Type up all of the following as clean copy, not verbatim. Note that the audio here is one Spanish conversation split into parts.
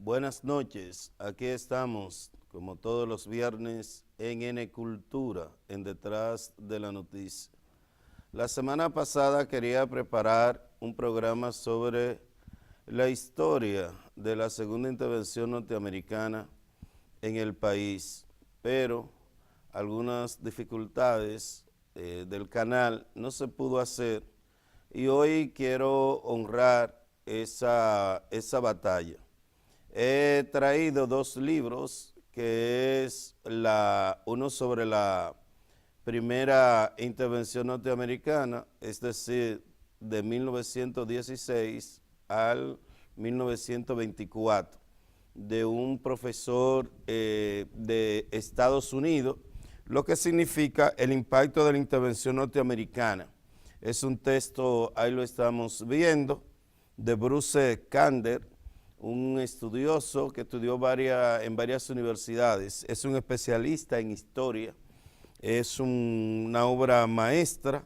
Buenas noches, aquí estamos como todos los viernes en N Cultura, en Detrás de la Noticia. La semana pasada quería preparar un programa sobre la historia de la segunda intervención norteamericana en el país, pero algunas dificultades del canal no se pudo hacer y hoy quiero honrar esa batalla. He traído dos libros, que es uno sobre la primera intervención norteamericana, es decir, de 1916 al 1924, de un profesor de Estados Unidos, lo que significa el impacto de la intervención norteamericana. Es un texto, ahí lo estamos viendo, de Bruce Kander, un estudioso que estudió en varias universidades, es un especialista en historia, es una obra maestra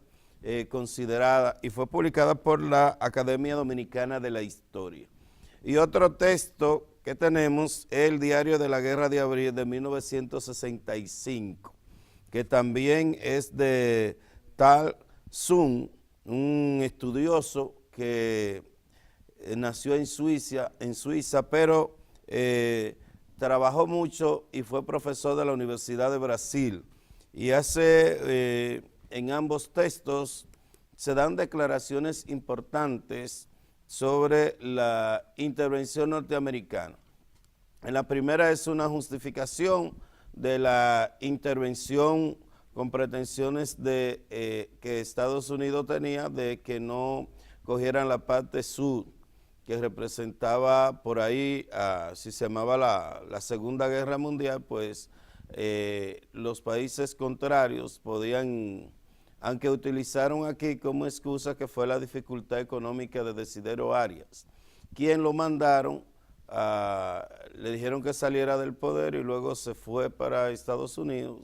considerada y fue publicada por la Academia Dominicana de la Historia. Y otro texto que tenemos es el Diario de la Guerra de Abril de 1965, que también es de Tal Sun, un estudioso que nació en Suiza, pero trabajó mucho y fue profesor de la Universidad de Brasil. Y en ambos textos se dan declaraciones importantes sobre la intervención norteamericana. En la primera es una justificación de la intervención con pretensiones que Estados Unidos tenía de que no cogieran la parte sur, que representaba por ahí, si se llamaba la Segunda Guerra Mundial, pues los países contrarios podían, aunque utilizaron aquí como excusa que fue la dificultad económica de Desiderio Arias, quien lo mandaron, le dijeron que saliera del poder y luego se fue para Estados Unidos,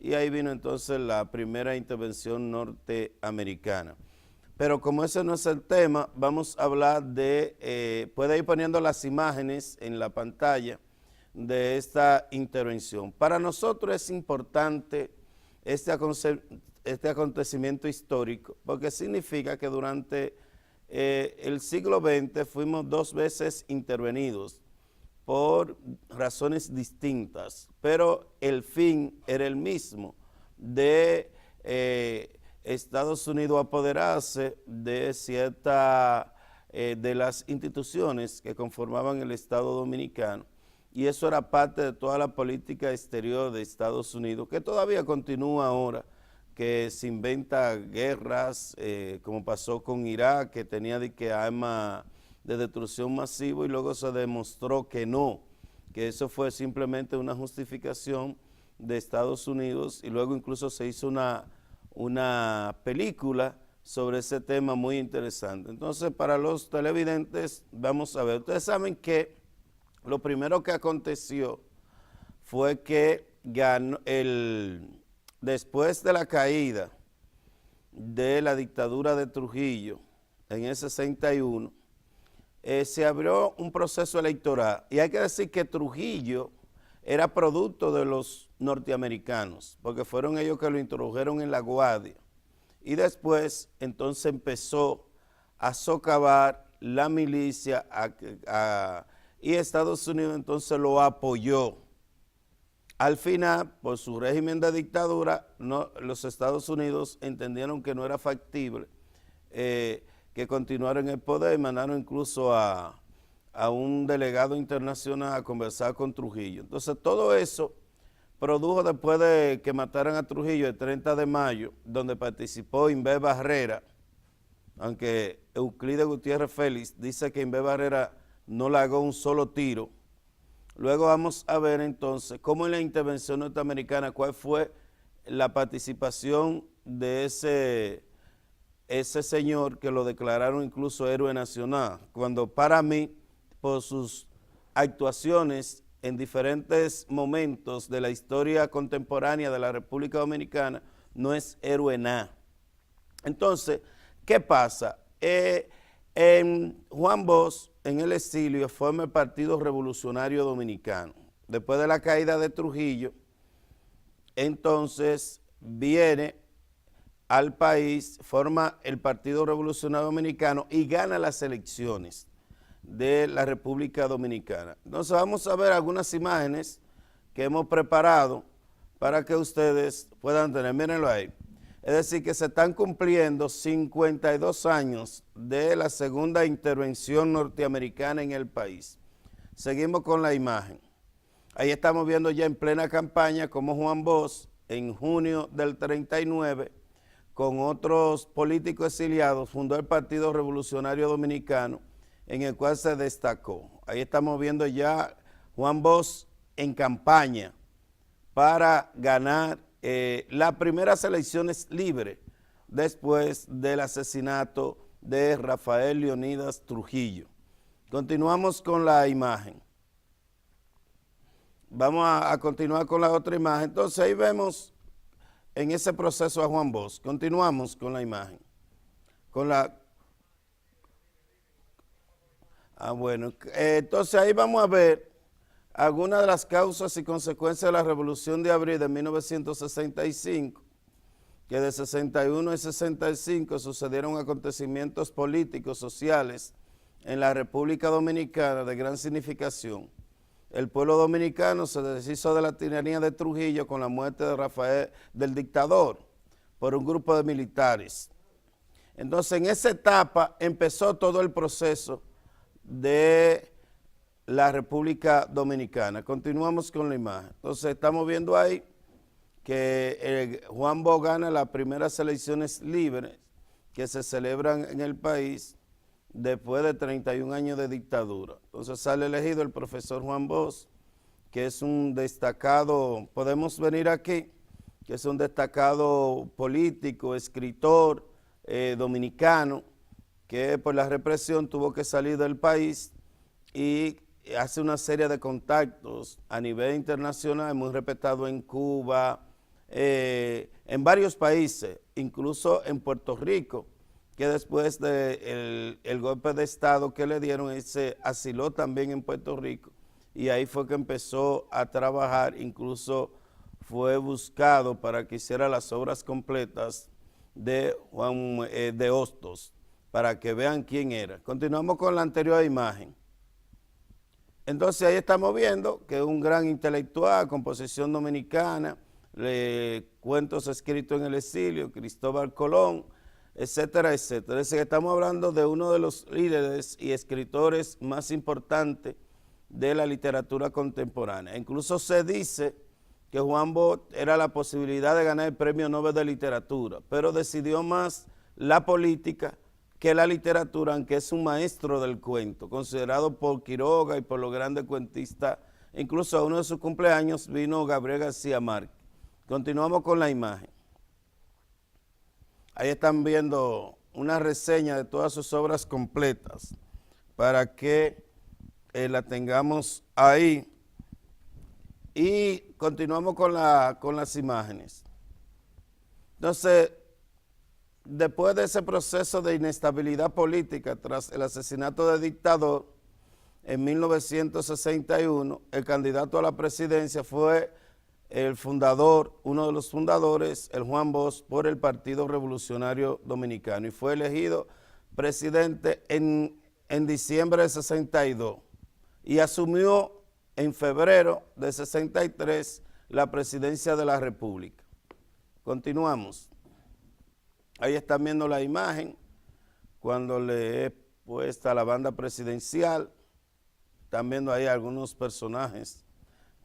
y ahí vino entonces la primera intervención norteamericana. Pero como ese no es el tema, vamos a hablar puede ir poniendo las imágenes en la pantalla de esta intervención. Para nosotros es importante este acontecimiento histórico, porque significa que durante el siglo XX fuimos 2 veces intervenidos por razones distintas, pero el fin era el mismo, de Estados Unidos apoderarse de de las instituciones que conformaban el Estado Dominicano, y eso era parte de toda la política exterior de Estados Unidos, que todavía continúa ahora, que se inventa guerras, como pasó con Irak, que tenía armas de destrucción masiva, y luego se demostró que no, que eso fue simplemente una justificación de Estados Unidos, y luego incluso se hizo una película sobre ese tema muy interesante. Entonces, para los televidentes, vamos a ver. Ustedes saben que lo primero que aconteció fue que después de la caída de la dictadura de Trujillo en el 61, se abrió un proceso electoral. Y hay que decir que Trujillo era producto de los norteamericanos, porque fueron ellos que lo introdujeron en la Guardia. Y después, entonces, empezó a socavar la milicia y Estados Unidos entonces lo apoyó. Al final, por su régimen de dictadura, los Estados Unidos entendieron que no era factible que continuara en el poder, y mandaron incluso a un delegado internacional a conversar con Trujillo. Entonces, todo eso produjo, después de que mataran a Trujillo el 30 de mayo, donde participó Inver Barrera, aunque Euclides Gutiérrez Félix dice que Inver Barrera no le hagó un solo tiro. Luego vamos a ver entonces cómo en la intervención norteamericana, cuál fue la participación de ese señor, que lo declararon incluso héroe nacional, cuando para mí, por sus actuaciones en diferentes momentos de la historia contemporánea de la República Dominicana, no es héroe nada. Entonces, ¿qué pasa? Juan Bosch, en el exilio, forma el Partido Revolucionario Dominicano. Después de la caída de Trujillo, entonces viene al país, forma el Partido Revolucionario Dominicano y gana las elecciones de la República Dominicana. Entonces vamos a ver algunas imágenes que hemos preparado para que ustedes puedan tener. Mírenlo ahí. Es decir, que se están cumpliendo 52 años de la segunda intervención norteamericana en el país. Seguimos con la imagen. Ahí estamos viendo ya en plena campaña cómo Juan Bosch, en junio del 39, con otros políticos exiliados, fundó el Partido Revolucionario Dominicano, en el cual se destacó. Ahí estamos viendo ya Juan Bosch en campaña para ganar las primeras elecciones libres después del asesinato de Rafael Leonidas Trujillo. Continuamos con la imagen. Vamos a continuar con la otra imagen. Entonces ahí vemos en ese proceso a Juan Bosch. Continuamos con la imagen. Bueno, entonces ahí vamos a ver algunas de las causas y consecuencias de la Revolución de Abril de 1965, que de 61 y 65 sucedieron acontecimientos políticos, sociales en la República Dominicana de gran significación. El pueblo dominicano se deshizo de la tiranía de Trujillo con la muerte de Rafael, del dictador, por un grupo de militares. Entonces, en esa etapa empezó todo el proceso de la República Dominicana. Continuamos con la imagen. Entonces, estamos viendo ahí que Juan Bosch gana las primeras elecciones libres que se celebran en el país después de 31 años de dictadura. Entonces sale elegido el profesor Juan Bosch, que es un destacado, podemos venir aquí, que es un destacado político, escritor dominicano, que por la represión tuvo que salir del país y hace una serie de contactos a nivel internacional, muy respetado en Cuba, en varios países, incluso en Puerto Rico, que después del golpe de Estado que le dieron, él se asiló también en Puerto Rico y ahí fue que empezó a trabajar, incluso fue buscado para que hiciera las obras completas de Juan de Hostos, para que vean quién era. Continuamos con la anterior imagen. Entonces ahí estamos viendo que es un gran intelectual, composición dominicana, cuentos escritos en el exilio, Cristóbal Colón, etcétera, etcétera. Es decir, que estamos hablando de uno de los líderes y escritores más importantes de la literatura contemporánea. Incluso se dice que Juan Bosch era la posibilidad de ganar el Premio Nobel de Literatura, pero decidió más la política que la literatura, aunque es un maestro del cuento, considerado por Quiroga y por los grandes cuentistas. Incluso a uno de sus cumpleaños vino Gabriel García Márquez. Continuamos con la imagen. Ahí están viendo una reseña de todas sus obras completas para que la tengamos ahí. Y continuamos con las imágenes. Entonces, después de ese proceso de inestabilidad política tras el asesinato del dictador, en 1961, el candidato a la presidencia fue el fundador, uno de los fundadores, el Juan Bosch, por el Partido Revolucionario Dominicano y fue elegido presidente en diciembre de 62 y asumió en febrero de 63 la presidencia de la República. Continuamos. Ahí están viendo la imagen cuando le he puesta la banda presidencial. Están viendo ahí algunos personajes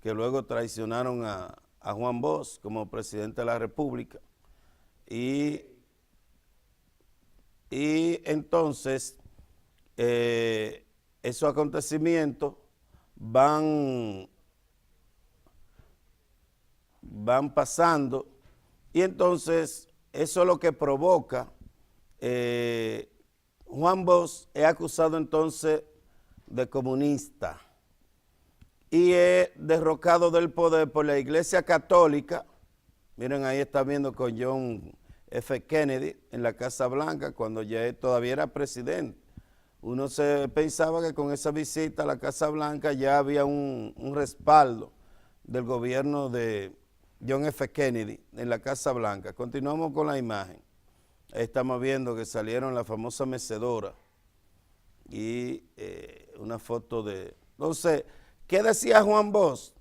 que luego traicionaron a Juan Bosch como presidente de la República. Y entonces esos acontecimientos van pasando y entonces eso es lo que provoca. Juan Bosch es acusado entonces de comunista y es derrocado del poder por la Iglesia Católica. Miren, ahí está viendo con John F. Kennedy en la Casa Blanca cuando ya todavía era presidente. uno se pensaba que con esa visita a la Casa Blanca ya había un respaldo del gobierno de John F. Kennedy en la Casa Blanca. Continuamos con la imagen. Ahí estamos viendo que salieron la famosa mecedora y una foto de... Entonces, ¿qué decía Juan Bosch?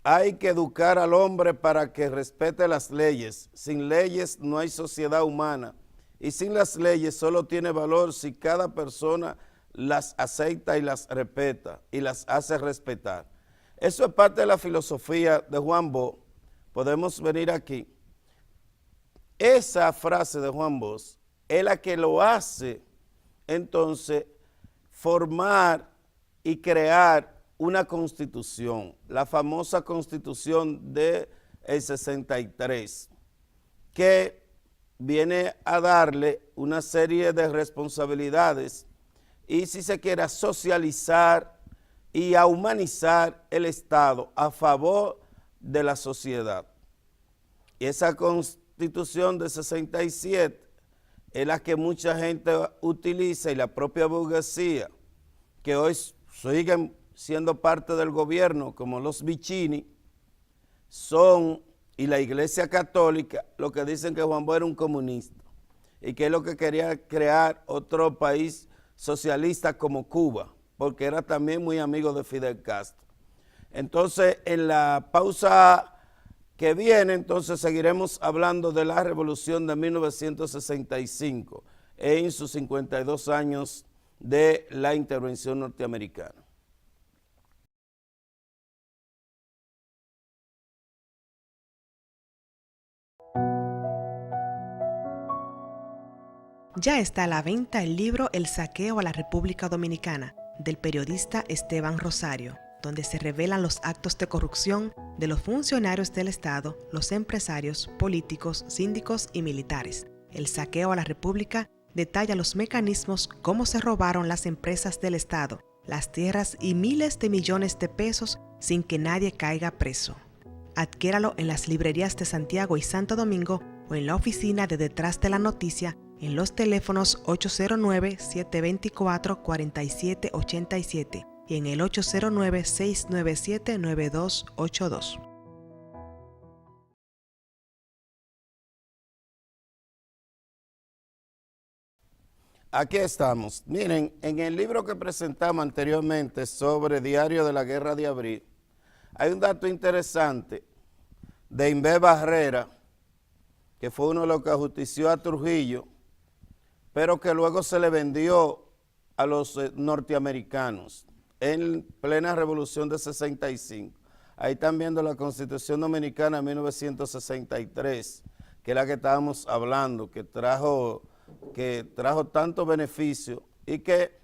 Hay que educar al hombre para que respete las leyes. Sin leyes no hay sociedad humana. Y sin las leyes solo tiene valor si cada persona las acepta y las respeta y las hace respetar. Eso es parte de la filosofía de Juan Bosch. Podemos venir aquí. Esa frase de Juan Bosch es la que lo hace entonces formar y crear una constitución, la famosa constitución del 63, que viene a darle una serie de responsabilidades y, si se quiere, a socializar y a humanizar el Estado a favor de la sociedad. Y esa constitución del 67 es la que mucha gente utiliza, y la propia burguesía, que hoy siguen siendo parte del gobierno, como los Vicini, son, y la Iglesia Católica, lo que dicen que Juan Bosch era un comunista y que es lo que quería crear otro país socialista como Cuba, porque era también muy amigo de Fidel Castro. Entonces, en la pausa que viene, entonces seguiremos hablando de la Revolución de 1965 en sus 52 años de la intervención norteamericana. Ya está a la venta el libro El saqueo a la República Dominicana, del periodista Esteban Rosario, donde se revelan los actos de corrupción de los funcionarios del Estado, los empresarios, políticos, síndicos y militares. El saqueo a la República detalla los mecanismos, cómo se robaron las empresas del Estado, las tierras y miles de millones de pesos sin que nadie caiga preso. Adquiéralo en las librerías de Santiago y Santo Domingo o en la oficina de Detrás de la Noticia en los teléfonos 809-724-4787 y en el 809-697-9282. Aquí estamos. Miren, en el libro que presentamos anteriormente sobre Diario de la Guerra de Abril, hay un dato interesante de Inver Barrera, que fue uno de los que ajustició a Trujillo, pero que luego se le vendió a los norteamericanos en plena revolución de 65. Ahí están viendo la Constitución Dominicana de 1963, que es la que estábamos hablando, que trajo tanto beneficio y que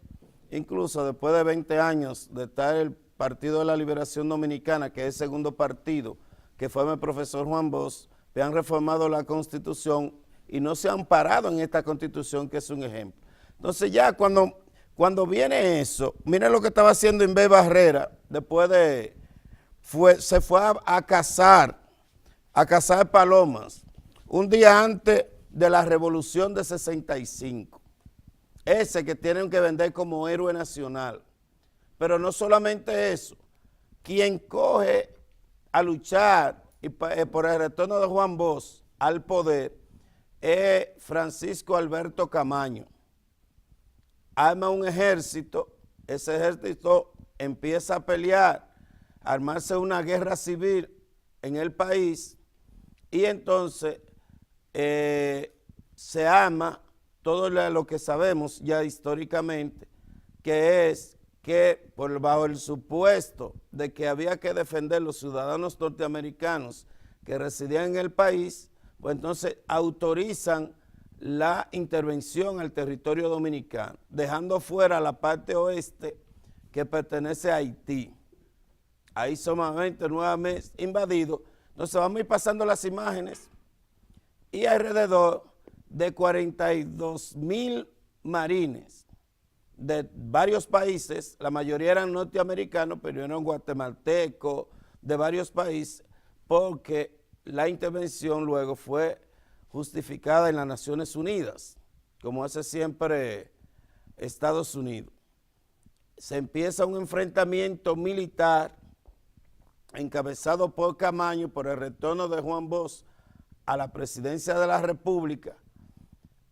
incluso después de 20 años de estar el Partido de la Liberación Dominicana, que es el segundo partido que fue el profesor Juan Bosch, han reformado la Constitución y no se han parado en esta Constitución, que es un ejemplo. Entonces ya cuando viene eso, miren lo que estaba haciendo Inver Barrera, después se fue a cazar palomas, un día antes de la Revolución de 65, ese que tienen que vender como héroe nacional. Pero no solamente eso, quien coge a luchar por el retorno de Juan Bosch al poder es Francisco Alberto Camaño. Arma un ejército, ese ejército empieza a pelear, a armarse una guerra civil en el país, y entonces se arma todo lo que sabemos ya históricamente, que es que bajo el supuesto de que había que defender los ciudadanos norteamericanos que residían en el país, pues entonces autorizan la intervención al territorio dominicano, dejando fuera la parte oeste que pertenece a Haití. Ahí sumamente nuevamente invadido. Entonces vamos a ir pasando las imágenes y alrededor de 42,000 marines de varios países, la mayoría eran norteamericanos, pero eran guatemaltecos, de varios países, porque la intervención luego fue justificada en las Naciones Unidas, como hace siempre Estados Unidos. Se empieza un enfrentamiento militar encabezado por Camaño por el retorno de Juan Bosch a la presidencia de la República,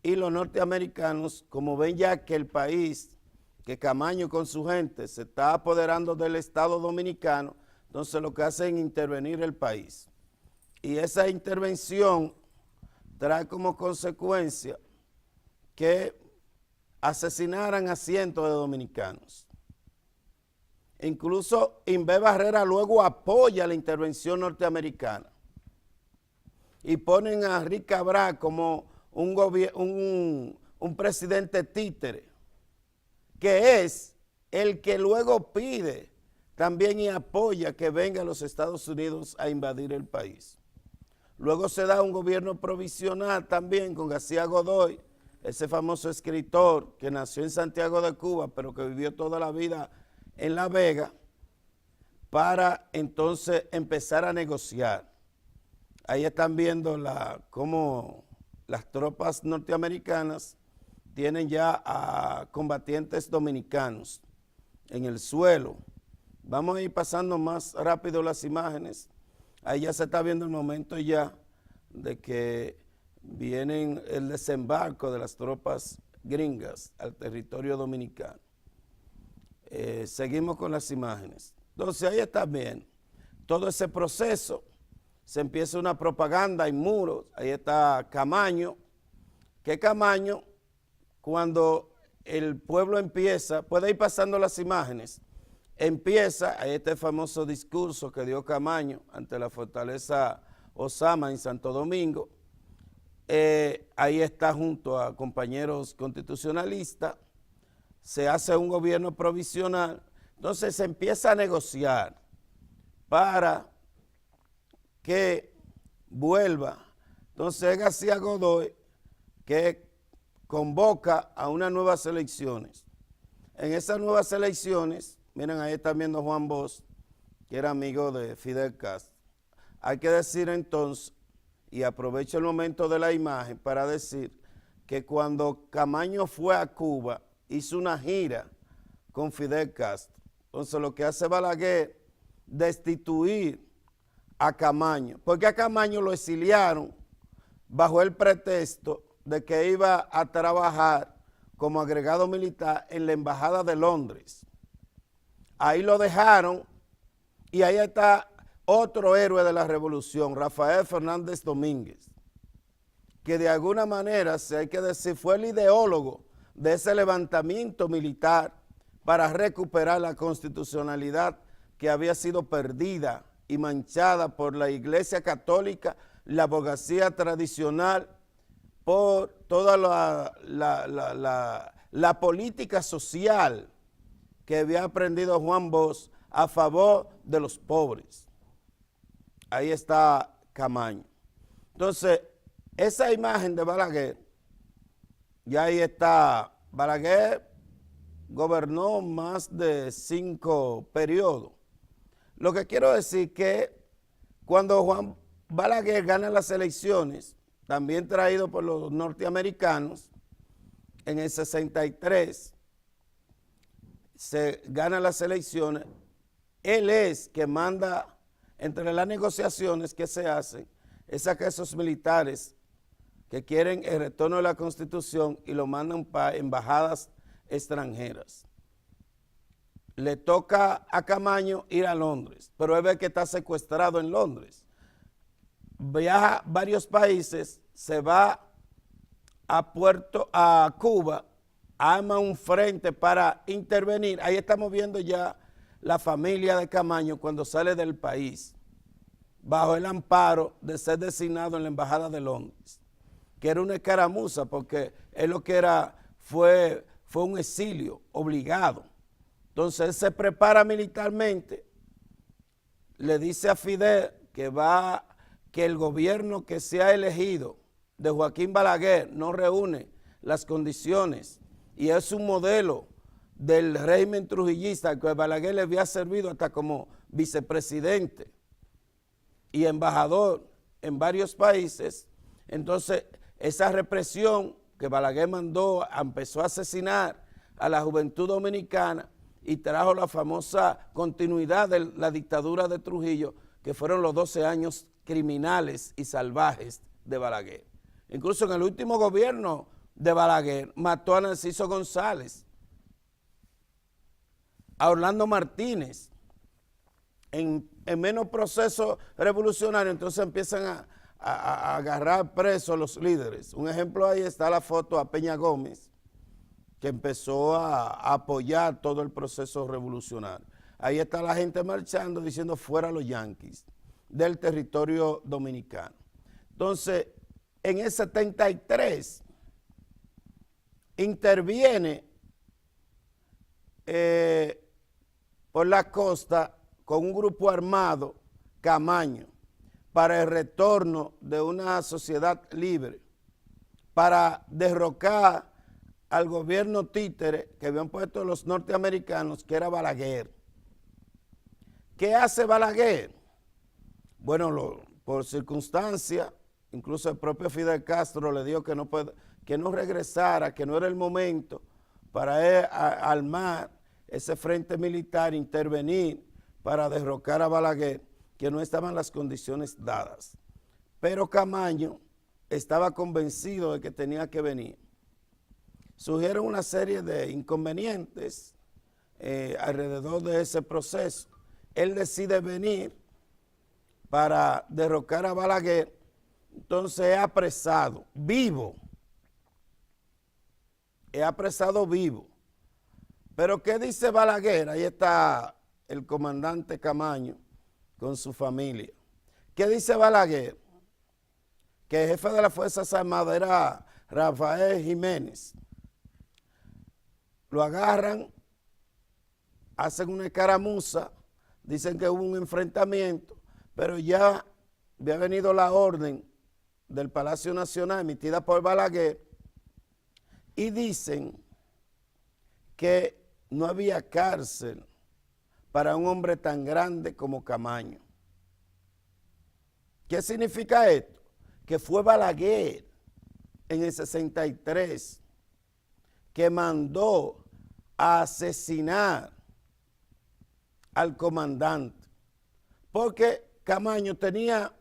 y los norteamericanos, como ven ya que el país, que Camaño con su gente se está apoderando del Estado Dominicano, entonces lo que hacen es intervenir el país. Y esa intervención trae como consecuencia que asesinaran a cientos de dominicanos. Incluso Invé Barrera luego apoya la intervención norteamericana y ponen a Rick Cabral como un presidente títere, que es el que luego pide también y apoya que venga a los Estados Unidos a invadir el país. Luego se da un gobierno provisional también con García Godoy, ese famoso escritor que nació en Santiago de Cuba, pero que vivió toda la vida en La Vega, para entonces empezar a negociar. Ahí están viendo cómo las tropas norteamericanas tienen ya a combatientes dominicanos en el suelo. Vamos a ir pasando más rápido las imágenes. Ahí ya se está viendo el momento ya de que vienen el desembarco de las tropas gringas al territorio dominicano. Seguimos con las imágenes. Entonces ahí está bien. Todo ese proceso, se empieza una propaganda en muros. Ahí está Camaño. Que Camaño, cuando el pueblo empieza, puede ir pasando las imágenes, empieza a este famoso discurso que dio Camaño ante la fortaleza Osama en Santo Domingo. Ahí está junto a compañeros constitucionalistas, se hace un gobierno provisional, entonces se empieza a negociar para que vuelva. Entonces García Godoy que convoca a unas nuevas elecciones. En esas nuevas elecciones, miren, ahí están viendo Juan Bosch, que era amigo de Fidel Castro. Hay que decir entonces, y aprovecho el momento de la imagen para decir que cuando Camaño fue a Cuba, hizo una gira con Fidel Castro. Entonces lo que hace Balaguer, destituir a Camaño, porque a Camaño lo exiliaron bajo el pretexto de que iba a trabajar como agregado militar en la Embajada de Londres. Ahí lo dejaron y ahí está otro héroe de la revolución, Rafael Fernández Domínguez, que de alguna manera, si hay que decir, fue el ideólogo de ese levantamiento militar para recuperar la constitucionalidad que había sido perdida y manchada por la Iglesia Católica, la abogacía tradicional, por toda la política social que había aprendido Juan Bosch a favor de los pobres. Ahí está Camaño. Entonces, esa imagen de Balaguer, ya ahí está, Balaguer gobernó más de 5 periodos. Lo que quiero decir que cuando Juan Balaguer gana las elecciones, también traído por los norteamericanos, en el 63, se gana las elecciones, él es que manda, entre las negociaciones que se hacen, es a que esos militares que quieren el retorno de la Constitución y lo mandan para embajadas extranjeras. Le toca a Camaño ir a Londres, pero él ve que está secuestrado en Londres. Viaja a varios países, se va a Cuba, arma un frente para intervenir. Ahí estamos viendo ya la familia de Camaño cuando sale del país, bajo el amparo de ser designado en la Embajada de Londres, que era una escaramuza porque él lo que era fue un exilio obligado. Entonces él se prepara militarmente, le dice a Fidel que el gobierno que se ha elegido de Joaquín Balaguer no reúne las condiciones y es un modelo del régimen trujillista que Balaguer le había servido hasta como vicepresidente y embajador en varios países. Entonces esa represión que Balaguer empezó a asesinar a la juventud dominicana y trajo la famosa continuidad de la dictadura de Trujillo, que fueron los 12 años criminales y salvajes de Balaguer. Incluso en el último gobierno de Balaguer mató a Narciso González, a Orlando Martínez, en menos proceso revolucionario. Entonces empiezan a agarrar presos los líderes. Un ejemplo, ahí está la foto a Peña Gómez, que empezó a apoyar todo el proceso revolucionario. Ahí está la gente marchando diciendo fuera los yanquis del territorio dominicano. Entonces, en el 73 interviene por la costa con un grupo armado, Camaño, para el retorno de una sociedad libre, para derrocar al gobierno títere que habían puesto los norteamericanos, que era Balaguer. ¿Qué hace Balaguer? Bueno, por circunstancia, incluso el propio Fidel Castro le dijo que no regresara, que no era el momento para armar ese frente militar, intervenir para derrocar a Balaguer, que no estaban las condiciones dadas. Pero Camaño estaba convencido de que tenía que venir. Surgieron una serie de inconvenientes alrededor de ese proceso. Él decide venir para derrocar a Balaguer, entonces es apresado vivo. Es apresado vivo. Pero ¿qué dice Balaguer? Ahí está el comandante Camaño con su familia. ¿Qué dice Balaguer? Que el jefe de las Fuerzas Armadas era Rafael Jiménez. Lo agarran, hacen una escaramuza, dicen que hubo un enfrentamiento, pero ya había venido la orden del Palacio Nacional emitida por Balaguer y dicen que no había cárcel para un hombre tan grande como Camaño. ¿Qué significa esto? Que fue Balaguer en el 63 que mandó a asesinar al comandante, porque Camaño tenía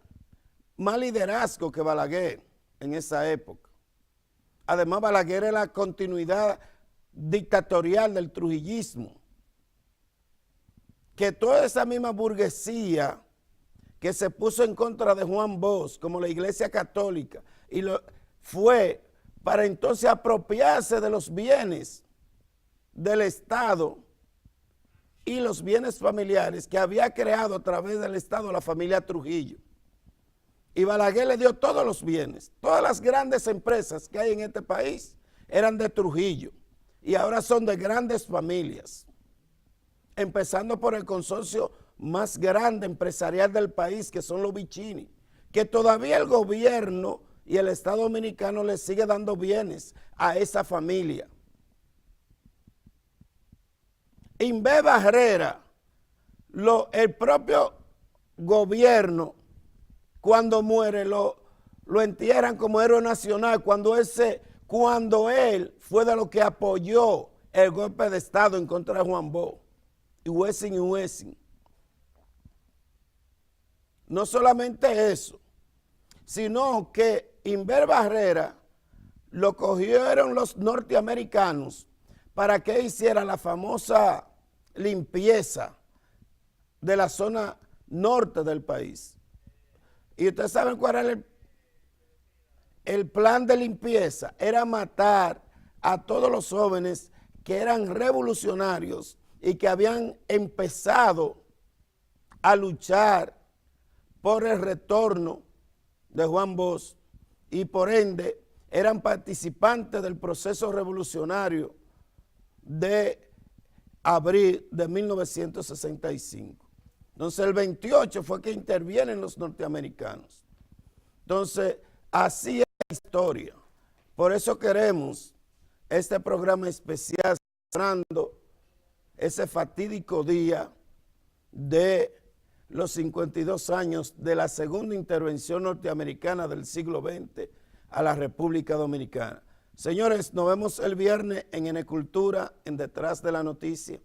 más liderazgo que Balaguer en esa época. Además, Balaguer era la continuidad dictatorial del trujillismo, que toda esa misma burguesía que se puso en contra de Juan Bosch, como la Iglesia Católica, fue para entonces apropiarse de los bienes del Estado y los bienes familiares que había creado a través del Estado la familia Trujillo. Y Balaguer le dio todos los bienes. Todas las grandes empresas que hay en este país eran de Trujillo y ahora son de grandes familias, empezando por el consorcio más grande empresarial del país, que son los Vicini, que todavía el gobierno y el Estado dominicano le sigue dando bienes a esa familia. Inver Barrera, el propio gobierno, cuando muere, lo entierran como héroe nacional, cuando él fue de lo que apoyó el golpe de Estado en contra de Juan Bosch y Wessing. No solamente eso, sino que Inver Barrera lo cogieron los norteamericanos para que hiciera la famosa limpieza de la zona norte del país. Y ustedes saben cuál era el plan de limpieza. Era matar a todos los jóvenes que eran revolucionarios y que habían empezado a luchar por el retorno de Juan Bosch y por ende eran participantes del proceso revolucionario de abril de 1965. Entonces el 28 fue que intervienen los norteamericanos. Entonces así es la historia. Por eso queremos este programa especial celebrando ese fatídico día de los 52 años de la segunda intervención norteamericana del siglo XX a la República Dominicana. Señores, nos vemos el viernes en Enecultura, en Detrás de la Noticia.